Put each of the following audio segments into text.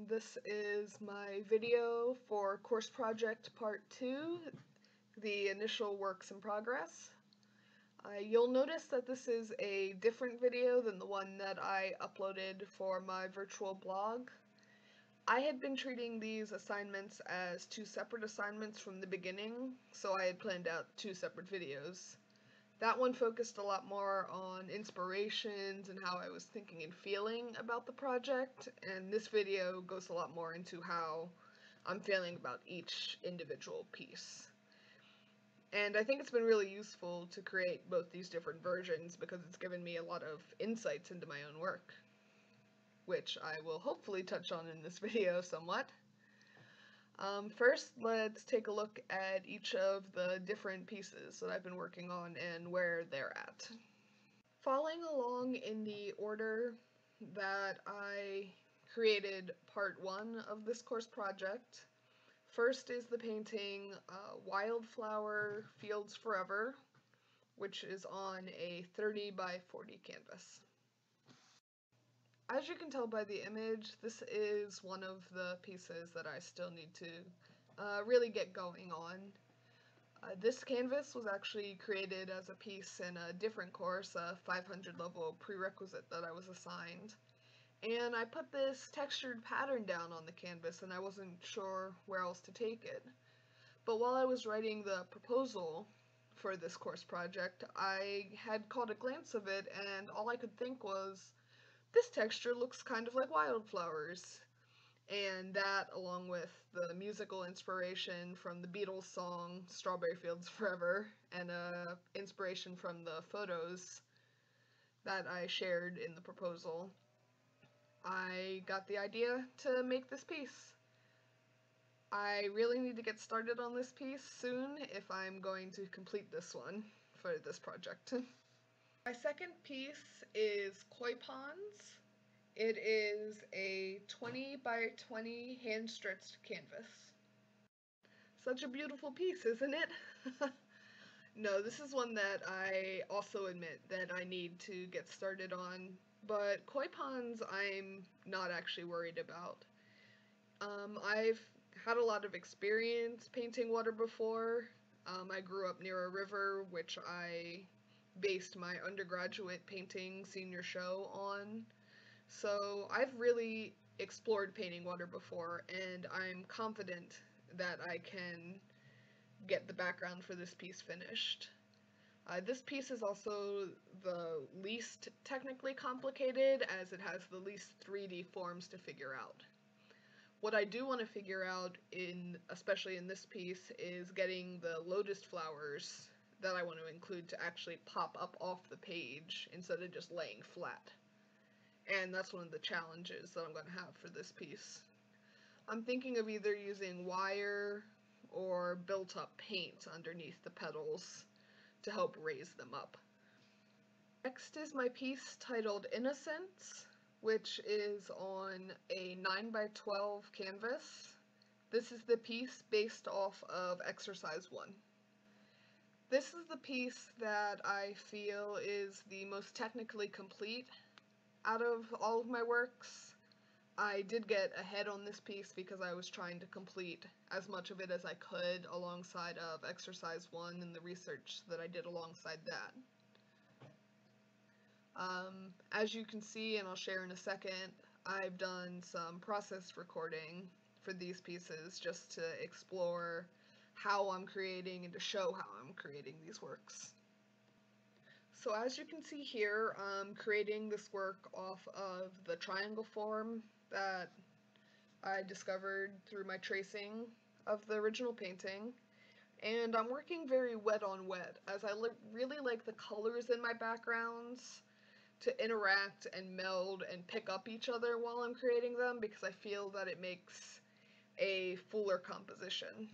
This is my video for course project part 2, the initial works in progress. You'll notice that this is a different video than the one that I uploaded for my virtual blog. I had been treating these assignments as 2 separate assignments from the beginning, so I had planned out 2 separate videos. That one focused a lot more on inspirations and how I was thinking and feeling about the project, and this video goes a lot more into how I'm feeling about each individual piece. And I think it's been really useful to create both these different versions because it's given me a lot of insights into my own work, which I will hopefully touch on in this video somewhat. First, let's take a look at each of the different pieces that I've been working on and where they're at. Following along in the order that I created part 1 of this course project, first is the painting Wildflower Fields Forever, which is on a 30 by 40 canvas. As you can tell by the image, this is one of the pieces that I still need to really get going on. This canvas was actually created as a piece in a different course, a 500 level prerequisite that I was assigned. And I put this textured pattern down on the canvas and I wasn't sure where else to take it. But while I was writing the proposal for this course project, I had caught a glance of it and all I could think was, this texture looks kind of like wildflowers. And that, along with the musical inspiration from the Beatles song Strawberry Fields Forever, and inspiration from the photos that I shared in the proposal, I got the idea to make this piece. I really need to get started on this piece soon if I'm going to complete this one for this project. My second piece is Koi Ponds. It is a 20 by 20 hand-stretched canvas. Such a beautiful piece, isn't it? No, this is one that I also admit that I need to get started on, but koi ponds I'm not actually worried about. I've had a lot of experience painting water before. I grew up near a river, which I based my undergraduate painting senior show on. So I've really explored painting water before, and I'm confident that I can get the background for this piece finished. This piece is also the least technically complicated, as it has the least 3D forms to figure out. What I do want to figure out, especially in this piece, is getting the lotus flowers that I want to include to actually pop up off the page instead of just laying flat. And that's one of the challenges that I'm going to have for this piece. I'm thinking of either using wire or built-up paint underneath the petals to help raise them up. Next is my piece titled Innocence, which is on a 9 by 12 canvas. This is the piece based off of Exercise 1. This is the piece that I feel is the most technically complete out of all of my works. I did get ahead on this piece because I was trying to complete as much of it as I could alongside of Exercise 1 and the research that I did alongside that. As you can see, and I'll share in a second, I've done some process recording for these pieces just to explore how I'm creating and to show how I'm creating these works. So as you can see here, I'm creating this work off of the triangle form that I discovered through my tracing of the original painting. And I'm working very wet on wet, as I really like the colors in my backgrounds to interact and meld and pick up each other while I'm creating them, because I feel that it makes a fuller composition.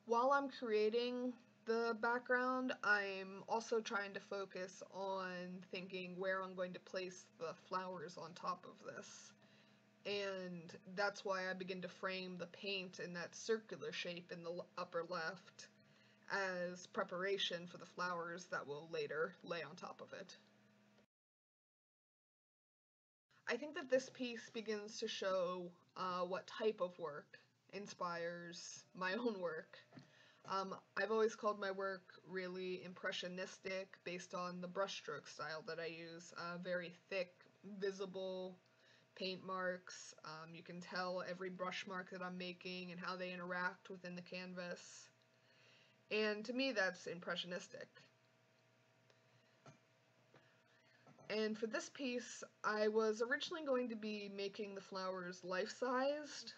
While I'm creating the background, I'm also trying to focus on thinking where I'm going to place the flowers on top of this. And that's why I begin to frame the paint in that circular shape in the upper left as preparation for the flowers that will later lay on top of it. I think that this piece begins to show what type of work inspires my own work. I've always called my work really impressionistic based on the brushstroke style that I use. Very thick, visible paint marks. You can tell every brush mark that I'm making and how they interact within the canvas. And to me, that's impressionistic. And for this piece, I was originally going to be making the flowers life-sized,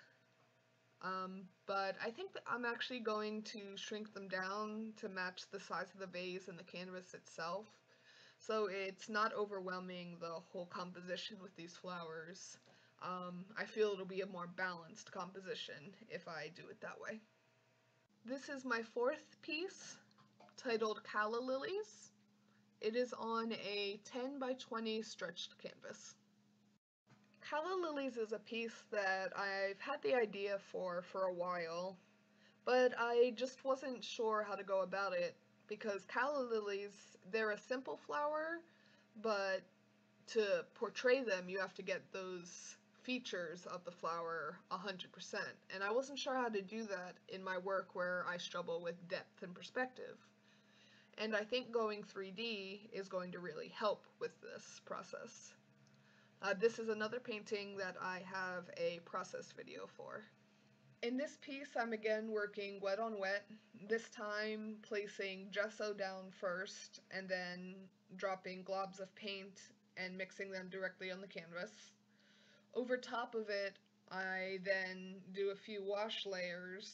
but I think that I'm actually going to shrink them down to match the size of the vase and the canvas itself. So it's not overwhelming the whole composition with these flowers. I feel it'll be a more balanced composition if I do it that way. This is my fourth piece, titled Calla Lilies. It is on a 10 by 20 stretched canvas. Calla Lilies is a piece that I've had the idea for a while, but I just wasn't sure how to go about it because calla lilies, they're a simple flower, but to portray them you have to get those features of the flower 100%, and I wasn't sure how to do that in my work where I struggle with depth and perspective. And I think going 3D is going to really help with this process. This is another painting that I have a process video for. In this piece, I'm again working wet on wet, this time placing gesso down first and then dropping globs of paint and mixing them directly on the canvas. Over top of it, I then do a few wash layers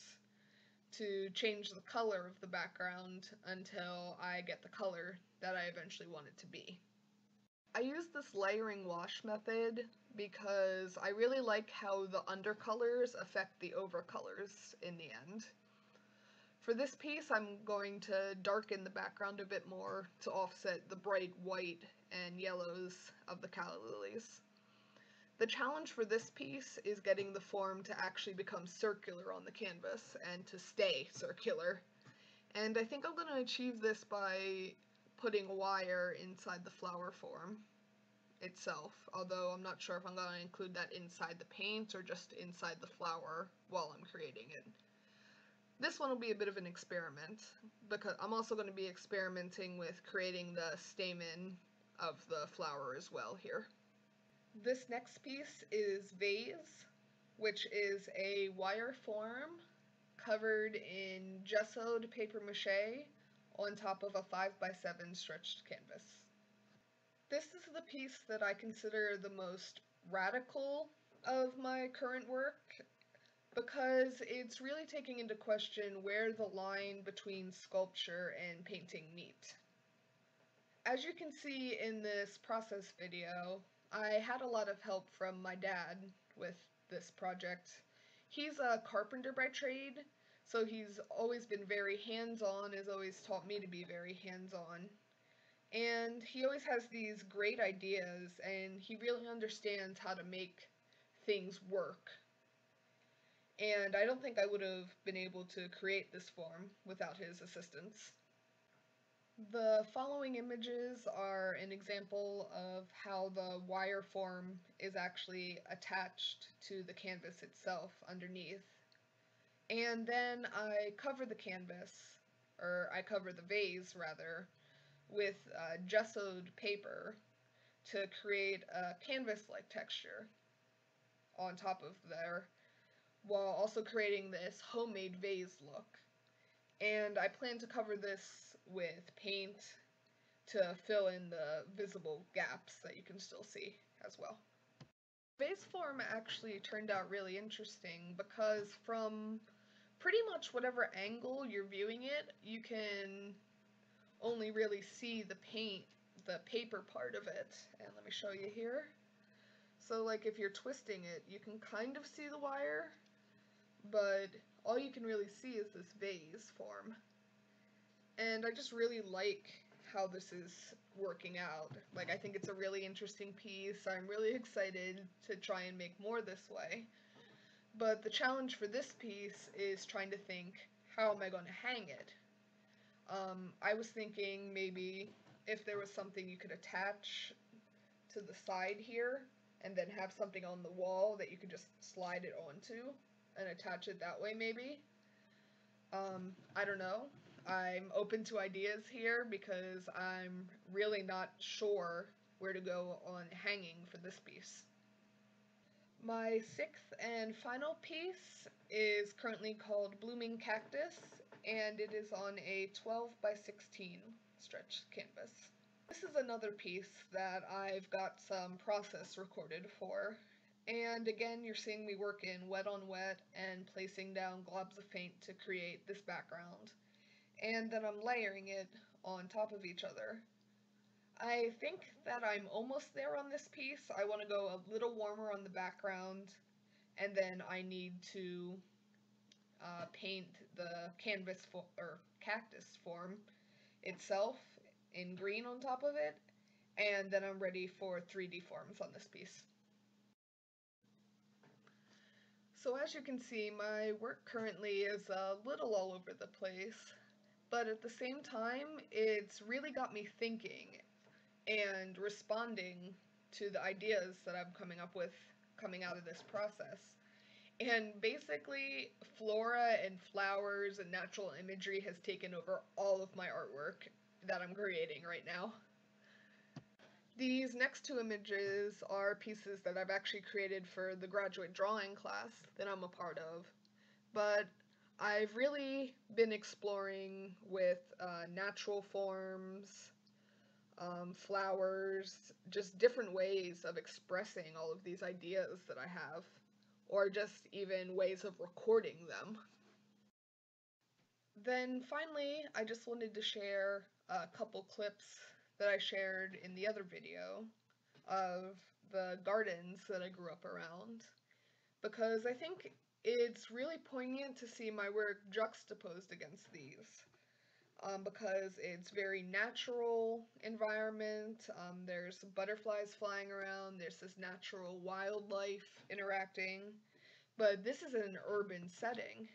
to change the color of the background until I get the color that I eventually want it to be. I use this layering wash method because I really like how the undercolors affect the overcolors in the end. For this piece, I'm going to darken the background a bit more to offset the bright white and yellows of the calla lilies. The challenge for this piece is getting the form to actually become circular on the canvas and to stay circular. And I think I'm going to achieve this by putting wire inside the flower form itself, although I'm not sure if I'm going to include that inside the paint or just inside the flower while I'm creating it. This one will be a bit of an experiment, because I'm also going to be experimenting with creating the stamen of the flower as well here. This next piece is Vase, which is a wire form covered in gessoed paper mache on top of a 5x7 stretched canvas. This is the piece that I consider the most radical of my current work because it's really taking into question where the line between sculpture and painting meet. As you can see in this process video, I had a lot of help from my dad with this project. He's a carpenter by trade, so he's always been very hands-on, has always taught me to be very hands-on. And he always has these great ideas, and he really understands how to make things work. And I don't think I would have been able to create this form without his assistance. The following images are an example of how the wire form is actually attached to the canvas itself underneath. And then I cover the canvas, or I cover the vase rather, with gessoed paper to create a canvas-like texture on top of there, while also creating this homemade vase look. And I plan to cover this with paint to fill in the visible gaps that you can still see as well. Vase form actually turned out really interesting because from pretty much whatever angle you're viewing it, you can only really see the paint, the paper part of it. And let me show you here. So like if you're twisting it, you can kind of see the wire, but all you can really see is this vase form. And I just really like how this is working out. Like, I think it's a really interesting piece. I'm really excited to try and make more this way. But the challenge for this piece is trying to think, how am I going to hang it? I was thinking maybe if there was something you could attach to the side here and then have something on the wall that you can just slide it onto and attach it that way maybe. I don't know. I'm open to ideas here because I'm really not sure where to go on hanging for this piece. My sixth and final piece is currently called Blooming Cactus, and it is on a 12 by 16 stretch canvas. This is another piece that I've got some process recorded for, and again you're seeing me work in wet on wet and placing down globs of paint to create this background, and then I'm layering it on top of each other. I think that I'm almost there on this piece. I want to go a little warmer on the background, and then I need to paint the canvas or cactus form itself in green on top of it, and then I'm ready for 3D forms on this piece. So as you can see, my work currently is a little all over the place, but at the same time, it's really got me thinking and responding to the ideas that I'm coming up with coming out of this process. And basically, flora and flowers and natural imagery has taken over all of my artwork that I'm creating right now. These next two images are pieces that I've actually created for the graduate drawing class that I'm a part of, but I've really been exploring with natural forms, flowers, just different ways of expressing all of these ideas that I have, or just even ways of recording them. Then finally, I just wanted to share a couple clips that I shared in the other video of the gardens that I grew up around, because I think it's really poignant to see my work juxtaposed against these. Because it's very natural environment. There's butterflies flying around. There's this natural wildlife interacting. But this is an urban setting,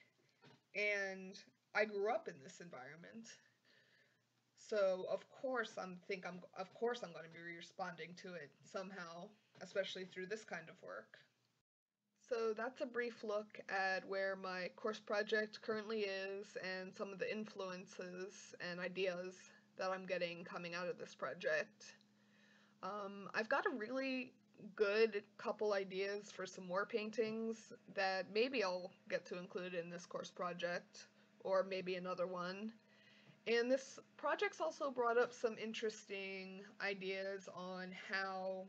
and I grew up in this environment. So of course I'm going to be responding to it somehow, especially through this kind of work. So that's a brief look at where my course project currently is and some of the influences and ideas that I'm getting coming out of this project. I've got a really good couple ideas for some more paintings that maybe I'll get to include in this course project, or maybe another one. And this project's also brought up some interesting ideas on how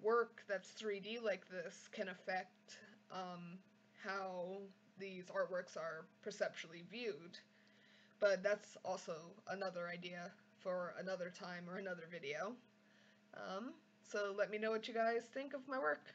work that's 3D like this can affect how these artworks are perceptually viewed. But that's also another idea for another time or another video. So let me know what you guys think of my work.